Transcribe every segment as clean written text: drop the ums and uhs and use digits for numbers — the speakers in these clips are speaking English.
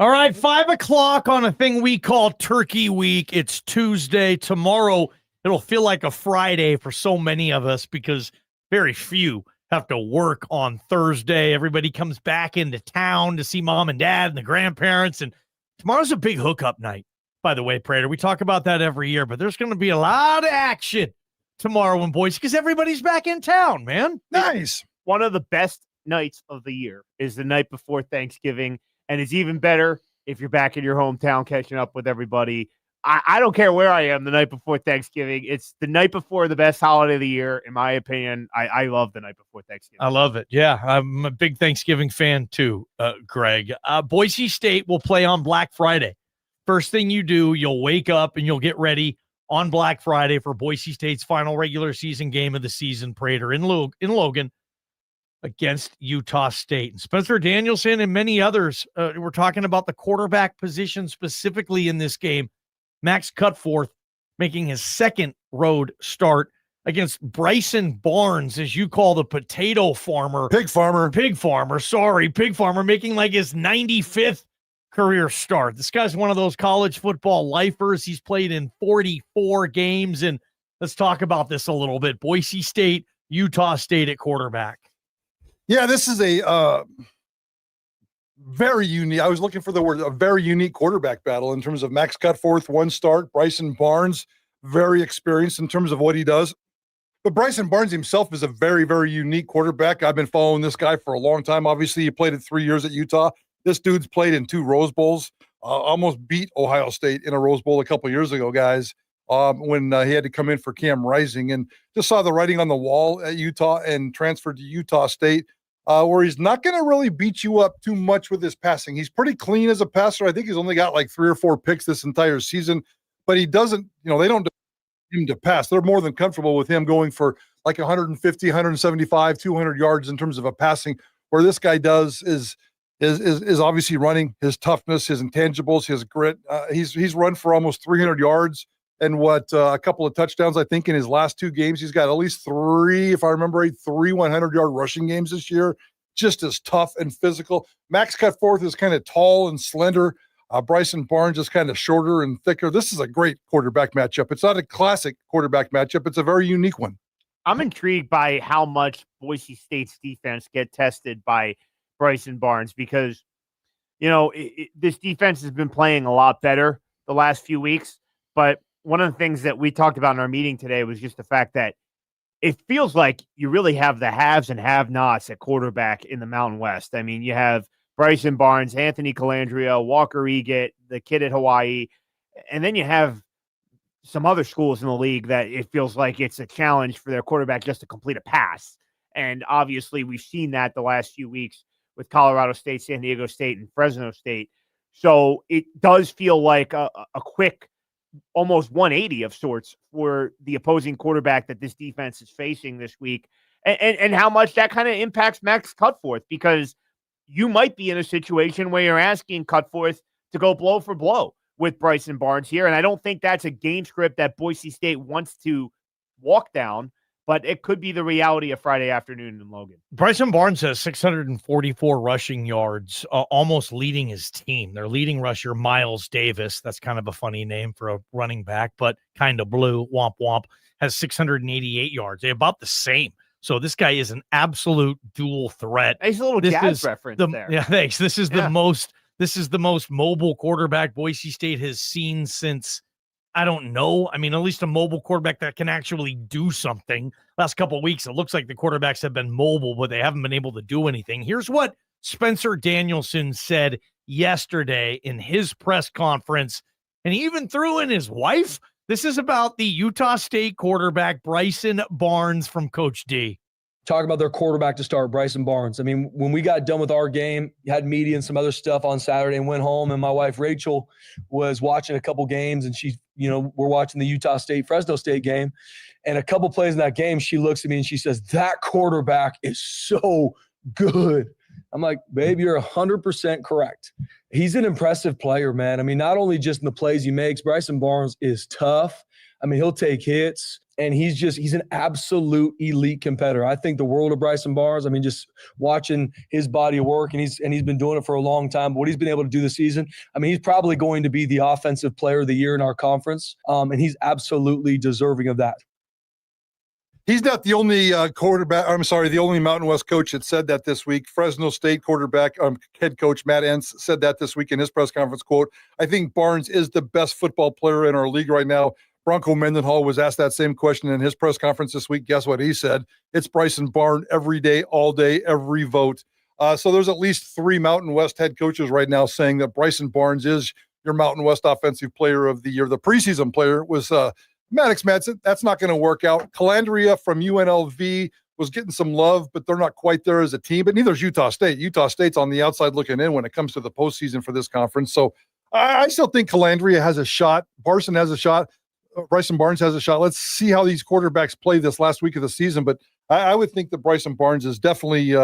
All right, 5 o'clock on a thing we call Turkey Week. It's Tuesday. Tomorrow, it'll feel like a Friday for so many of us because very few have to work on Thursday. Everybody comes back into town to see mom and dad and the grandparents. And tomorrow's a big hookup night, by the way, Prater. We talk about that every year, but there's going to be a lot of action tomorrow in Boise because everybody's back in town, man. Nice. One of the best nights of the year is the night before Thanksgiving. And it's even better if you're back in your hometown catching up with everybody. I don't care where I am the night before Thanksgiving. It's the night before the best holiday of the year, in my opinion. I love the night before Thanksgiving. I love it. Yeah, I'm a big Thanksgiving fan too, Greg. Boise State will play on Black Friday. First thing you do, you'll wake up and you'll get ready on Black Friday for Boise State's final regular season game of the season, Prater, in Logan, against Utah State. And Spencer Danielson and many others, we're talking about the quarterback position specifically in this game. Max Cutforth making his second road start against Bryson Barnes, as you call the potato farmer. Pig farmer, making like his 95th career start. This guy's one of those college football lifers. He's played in 44 games. And let's talk about this a little bit. Boise State, Utah State at quarterback. Yeah, this is a very unique. I was looking for the word, a very unique quarterback battle in terms of Max Cutforth, one start. Bryson Barnes, very experienced in terms of what he does. But Bryson Barnes himself is a very, very unique quarterback. I've been following this guy for a long time. Obviously, he played it 3 years at Utah. This dude's played in 2 Rose Bowls, almost beat Ohio State in a Rose Bowl a couple of years ago, guys, when he had to come in for Cam Rising, and just saw the writing on the wall at Utah and transferred to Utah State. Where he's not going to really beat you up too much with his passing. He's pretty clean as a passer. I think he's only got like 3 or 4 picks this entire season, but he doesn't, they don't him to pass. They're more than comfortable with him going for like 150, 175, 200 yards in terms of a passing. Where this guy does is obviously running, his toughness, his intangibles, his grit. He's run for almost 300 yards and a couple of touchdowns, I think, in his last 2 games. He's got at least 3, if I remember right, 3 100-yard rushing games this year. Just as tough and physical. Max Cutforth is kind of tall and slender. Bryson Barnes is kind of shorter and thicker. This is a great quarterback matchup. It's not a classic quarterback matchup. It's a very unique one. I'm intrigued by how much Boise State's defense get tested by Bryson Barnes because, this defense has been playing a lot better the last few weeks, but one of the things that we talked about in our meeting today was just the fact that it feels like you really have the haves and have-nots at quarterback in the Mountain West. I mean, you have Bryson Barnes, Anthony Calandria, Walker Eget, the kid at Hawaii, and then you have some other schools in the league that it feels like it's a challenge for their quarterback just to complete a pass. And obviously we've seen that the last few weeks with Colorado State, San Diego State, and Fresno State. So it does feel like a quick almost 180 of sorts for the opposing quarterback that this defense is facing this week, and how much that kind of impacts Max Cutforth, because you might be in a situation where you're asking Cutforth to go blow for blow with Bryson Barnes here, and I don't think that's a game script that Boise State wants to walk down, but it could be the reality of Friday afternoon in Logan. Bryson Barnes has 644 rushing yards, almost leading his team. Their leading rusher, Miles Davis, that's kind of a funny name for a running back, but kind of blue, womp womp, has 688 yards. They're about the same. So this guy is an absolute dual threat. He's a little Jazz reference there. Yeah, thanks. This is the most mobile quarterback Boise State has seen since, I don't know. I mean, at least a mobile quarterback that can actually do something. Last couple of weeks, it looks like the quarterbacks have been mobile, but they haven't been able to do anything. Here's what Spencer Danielson said yesterday in his press conference, and he even threw in his wife. This is about the Utah State quarterback, Bryson Barnes, from Coach D. Talk about their quarterback to start, Bryson Barnes. I mean, when we got done with our game, had media and some other stuff on Saturday and went home, and my wife Rachel was watching a couple games, and we're watching the Utah State, Fresno State game, and a couple plays in that game, she looks at me and she says, "That quarterback is so good." I'm like, "Babe, you're 100% correct." He's an impressive player, man. I mean, not only just in the plays he makes, Bryson Barnes is tough. I mean, he'll take hits. And he's an absolute elite competitor. I think the world of Bryson Barnes. I mean, just watching his body of work, and he's been doing it for a long time. But what he's been able to do this season, I mean, he's probably going to be the offensive player of the year in our conference. And he's absolutely deserving of that. He's not the only the only Mountain West coach that said that this week. Fresno State head coach Matt Entz said that this week in his press conference. Quote, I think Barnes is the best football player in our league right now. Bronco Mendenhall was asked that same question in his press conference this week. Guess what he said? It's Bryson Barnes every day, all day, every vote. So there's at least 3 Mountain West head coaches right now saying that Bryson Barnes is your Mountain West Offensive Player of the Year. The preseason player was Maddox Madsen. That's not going to work out. Calandria from UNLV was getting some love, but they're not quite there as a team. But neither is Utah State. Utah State's on the outside looking in when it comes to the postseason for this conference. So I still think Calandria has a shot. Bryson has a shot. Bryson Barnes has a shot. Let's see how these quarterbacks play this last week of the season. But I would think that Bryson Barnes is definitely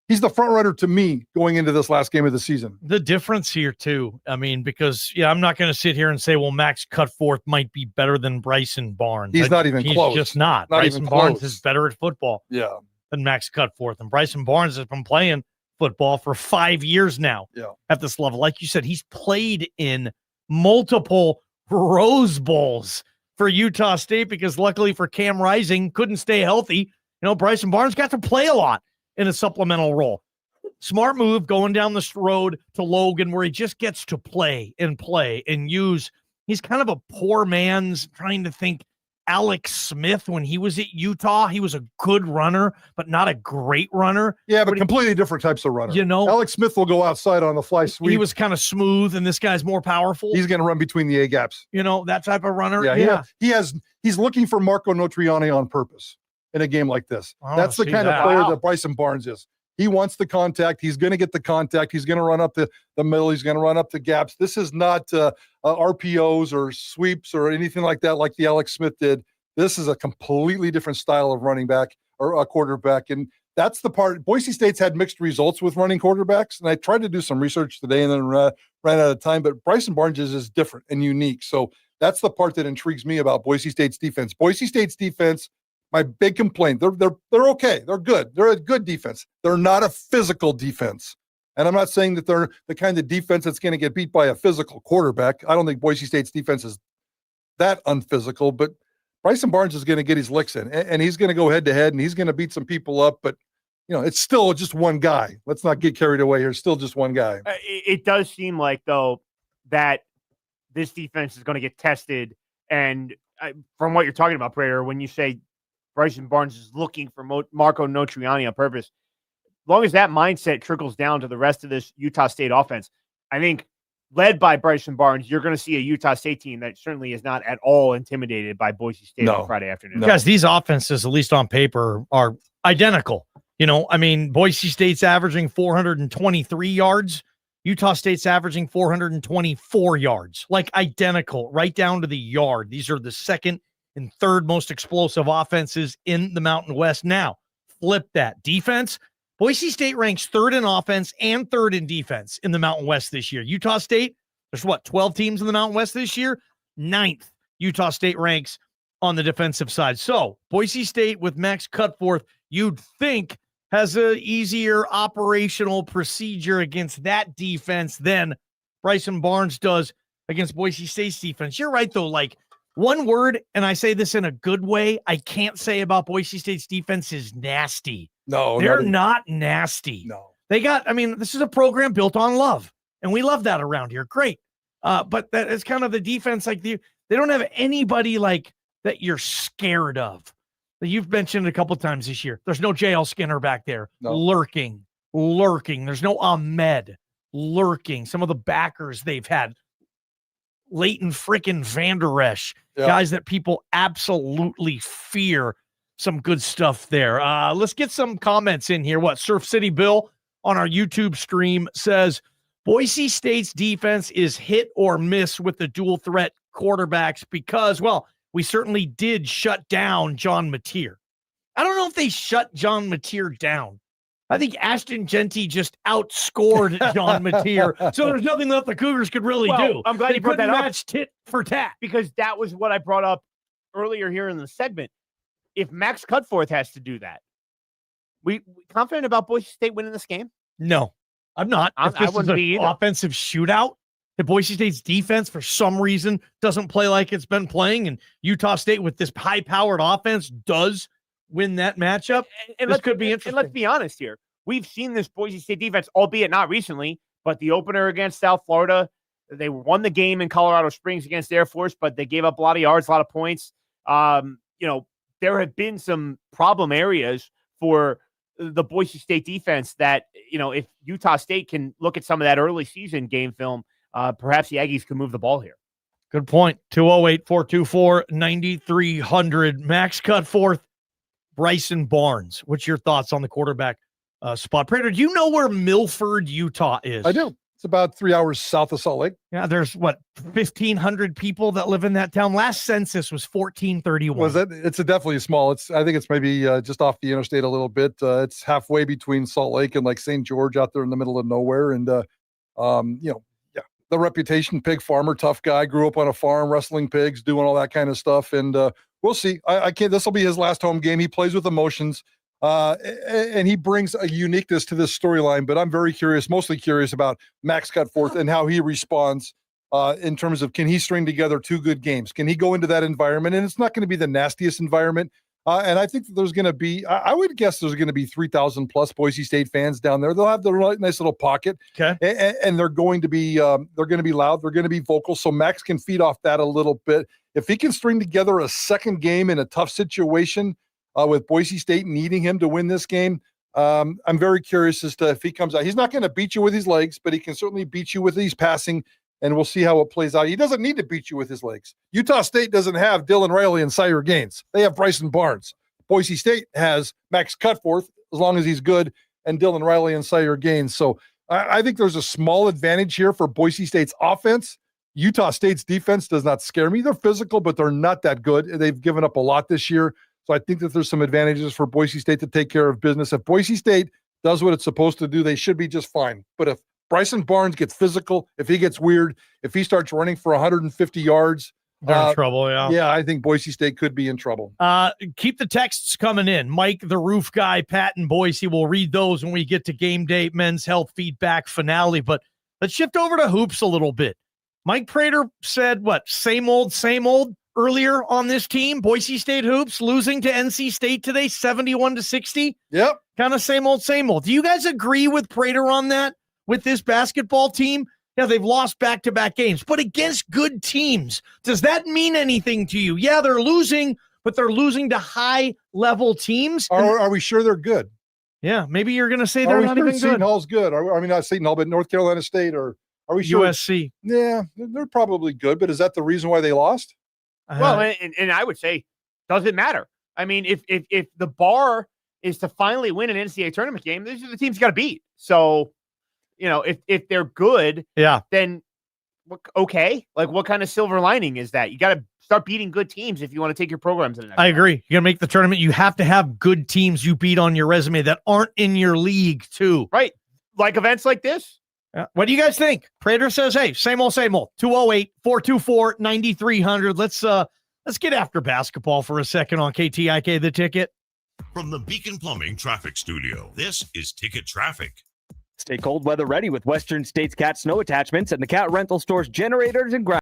he's the front runner to me going into this last game of the season. The difference here too, I mean, because I'm not going to sit here and say, well, Max Cutforth might be better than Bryson Barnes. He's not even close. He's just not. Bryson Barnes is better at football than Max Cutforth. And Bryson Barnes has been playing football for 5 years now at this level. Like you said, he's played in multiple Rose Bowls for Utah State because luckily for Cam Rising couldn't stay healthy. Bryson Barnes got to play a lot in a supplemental role. Smart move going down this road to Logan where he just gets to play and use. He's kind of a poor man's trying to think Alex Smith when he was at Utah. He was a good runner, but not a great runner. Yeah, but completely different types of runner. Alex Smith will go outside on the fly sweep. He was kind of smooth, and this guy's more powerful. He's going to run between the A gaps. That type of runner. Yeah. He's looking for Marco Notriani on purpose in a game like this. That's the kind of player that Bryson Barnes is. He wants the contact. He's going to get the contact. He's going to run up the middle. He's going to run up the gaps. This is not RPOs or sweeps or anything like that like the Alex Smith did. This is a completely different style of running back or a quarterback. And that's the part. Boise State's had mixed results with running quarterbacks. And I tried to do some research today and then ran out of time. But Bryson Barnes is different and unique. So that's the part that intrigues me about Boise State's defense. Boise State's defense, my big complaint, they're okay. They're good. They're a good defense. They're not a physical defense. And I'm not saying that they're the kind of defense that's going to get beat by a physical quarterback. I don't think Boise State's defense is that unphysical, but Bryson Barnes is going to get his licks in, and he's going to go head-to-head, and he's going to beat some people up. But, it's still just one guy. Let's not get carried away here. Still just one guy. It does seem like, though, that this defense is going to get tested. And from what you're talking about, Prater, when you say Bryson Barnes is looking for Marco Notriani on purpose, as long as that mindset trickles down to the rest of this Utah State offense, I think led by Bryson Barnes, you're going to see a Utah State team that certainly is not at all intimidated by Boise State on Friday afternoon. Guys, these offenses, at least on paper, are identical. Boise State's averaging 423 yards. Utah State's averaging 424 yards, like identical, right down to the yard. These are the second and third most explosive offenses in the Mountain West. Now, flip that. Defense, Boise State ranks third in offense and third in defense in the Mountain West this year. Utah State, there's 12 teams in the Mountain West this year? 9th Utah State ranks on the defensive side. So, Boise State with Max Cutforth, you'd think has an easier operational procedure against that defense than Bryson Barnes does against Boise State's defense. You're right, though. One word, and I say this in a good way, I can't say about Boise State's defense is nasty. No, they're not nasty. No. This is a program built on love, and we love that around here. Great. But that is kind of the defense. They don't have anybody that you're scared of. You've mentioned it a couple times this year. There's no JL Skinner back there lurking. There's no Ahmed lurking. Some of the backers they've had, Leighton frickin' Vander Esch, guys that people absolutely fear. Some good stuff there. Let's get some comments in here. Surf City Bill on our YouTube stream says, Boise State's defense is hit or miss with the dual threat quarterbacks because, we certainly did shut down John Mateer. I don't know if they shut John Mateer down. I think Ashton Genty just outscored John Mateer, so there's nothing that the Cougars could really do. I'm glad you brought that up. Match tit for tat. Because that was what I brought up earlier here in the segment, if Max Cutforth has to do that, we confident about Boise State winning this game? No, I'm not. If I this wouldn't is be an either. offensive shootout, the Boise State's defense, for some reason, doesn't play like it's been playing, and Utah State with this high-powered offense does win that matchup. And This could be interesting. And let's be honest here. We've seen this Boise State defense, albeit not recently, but the opener against South Florida, they won the game in Colorado Springs against Air Force, but they gave up a lot of yards, a lot of points. There have been some problem areas for the Boise State defense that, if Utah State can look at some of that early season game film, perhaps the Aggies can move the ball here. Good point. 208-424-9300. Max Cutforth, Bryson Barnes. What's your thoughts on the quarterback spot? Prater, do you know where Milford, Utah is? I do. It's about 3 hours south of Salt Lake. Yeah, there's 1,500 people that live in that town. Last census was 1,431. Was it? It's definitely small. I think it's maybe just off the interstate a little bit. It's halfway between Salt Lake and like St. George out there in the middle of nowhere. And the reputation, pig farmer, tough guy, grew up on a farm, wrestling pigs, doing all that kind of stuff. And we'll see. I can't. This will be his last home game. He plays with emotions. And he brings a uniqueness to this storyline, but I'm mostly curious about Max Cutforth and how he responds in terms of, can he string together 2 good games? Can he go into that environment? And it's not going to be the nastiest environment. And I think that there's going to be, I would guess there's going to be 3,000 plus Boise State fans down there. They'll have their nice little pocket. Okay. And they're going to be loud. They're going to be vocal. So Max can feed off that a little bit. If he can string together a second game in a tough situation, with Boise State needing him to win this game, I'm very curious as to if he comes out. He's not going to beat you with his legs, but he can certainly beat you with his passing, and we'll see how it plays out. He doesn't need to beat you with his legs. Utah State doesn't have Dylan Riley and Sire Gaines. They have Bryson Barnes. Boise State has Max Cutforth, as long as he's good, and Dylan Riley and Sire Gaines. So I think there's a small advantage here for Boise State's offense. Utah State's defense does not scare me. They're physical, but they're not that good. They've given up a lot this year. So I think that there's some advantages for Boise State to take care of business. If Boise State does what it's supposed to do, they should be just fine. But if Bryson Barnes gets physical, if he gets weird, if he starts running for 150 yards, they're in trouble, yeah. Yeah, I think Boise State could be in trouble. Keep the texts coming in. Mike, the roof guy, Pat, and Boise, will read those when we get to game day, men's health feedback finale. But let's shift over to hoops a little bit. Mike Prater said, same old, earlier on this team. Boise State hoops losing to NC State today, 71-60. Yep. Kind of same old. Do you guys agree with Prater on that with this basketball team? Yeah, they've lost back-to-back games, but against good teams. Does that mean anything to you? Yeah, they're losing, but they're losing to high-level teams. Are we sure they're good? Yeah, maybe you're going to say they're not even good. Seton Hall's good. Not Seton Hall, but North Carolina State, or are we sure? USC. Yeah, they're probably good, but is that the reason why they lost? Well, and I would say, doesn't matter. I mean, if the bar is to finally win an NCAA tournament game, these are the teams you got to beat. So, if they're good, then okay. Like, what kind of silver lining is that? You got to start beating good teams if you want to take your programs to the next I agree. You got to make the tournament. You have to have good teams you beat on your resume that aren't in your league too. Right. Like events like this. Yeah. What do you guys think? Prater says, hey, same old. 208-424-9300. Let's get after basketball for a second on KTIK The Ticket. From the Beacon Plumbing Traffic Studio, this is Ticket Traffic. Stay cold weather ready with Western States Cat snow attachments and the Cat rental store's generators and ground.